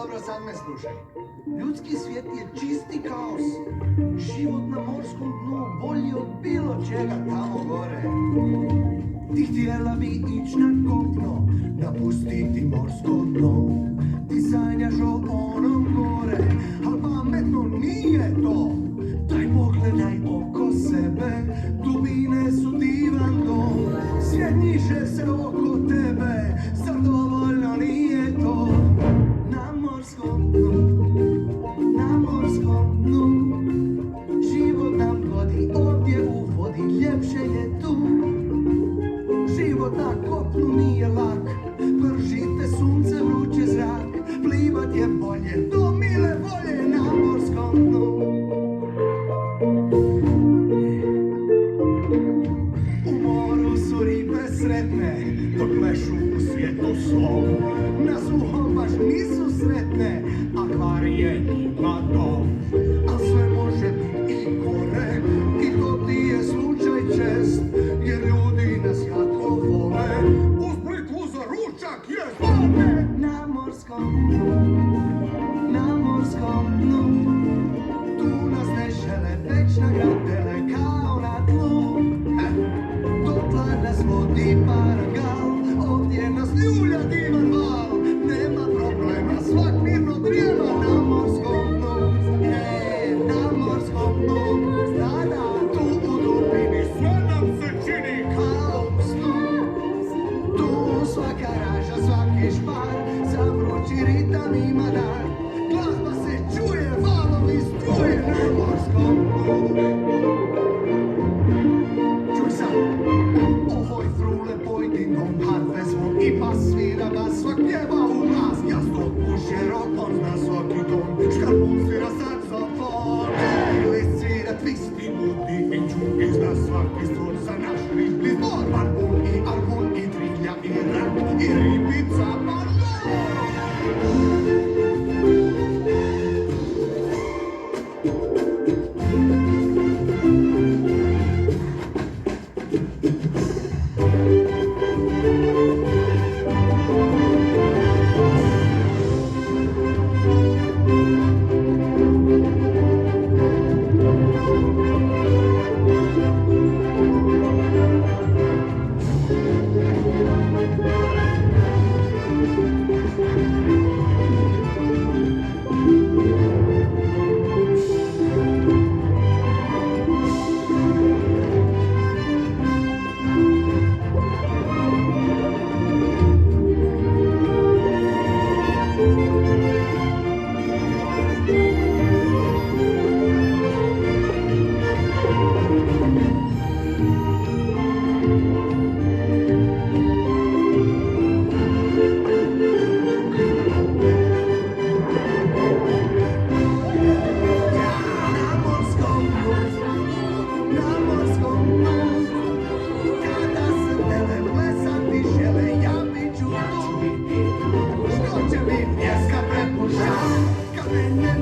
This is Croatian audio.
dobro, sad me slušaj. Ljudski svijet je čisti kaos. Život na morskom dnu bolji od bilo čega tamo gore. Ti htjela bi ić na kopno, napustiti morsko dno. Ti sanjaš o onom gore, al pametno nije to. Daj pogledaj oko sebe, dubine su divan dom. Svijet njiše se oko tebe, zar dovoljno nije to? Na morskom dnu, život nam vodi ovdje u vodi, ljepše je tu. Život na kopnu nije lak, pržite sunce, vruće zrak, plivat je bolje, do mile volje na morskom dnu. U moru su ribe sretne, dok plešu u svijetu svom. Na suhom baš nisu sretne, akvarije ima dom. A sve može biti i gore, i to ti je slučaj čest, jer ljudi nas jako vole. Uz priklu za ručak je zvane. Na morskom dnu, tu nas ne žele već nagradele kao na tlu. Dotla nas vodi parangal, ovdje nas ljulja divan val. Nema problema, svak mirno drijeva na morskom dnu. Na morskom dnu, da, tu u dubini sve nam se čini kao u snu. Tu svaka raža, svaki špar, za vrući ritam ima dar. Glazba se čuje, valovi struje na morskom dnu. Čuj sad, ohoj frule, pojdi dom, harfe zvon i bas svira bas, svak pjeva u glas. Jasno puše rotom na svaki ton, škarpun svira saksofon. Ili svira twist i mudi i čuki zna svaki stvor za naš riblji zbor. Barbun i arbun i trilja i rak i ribica balon. Kad me ne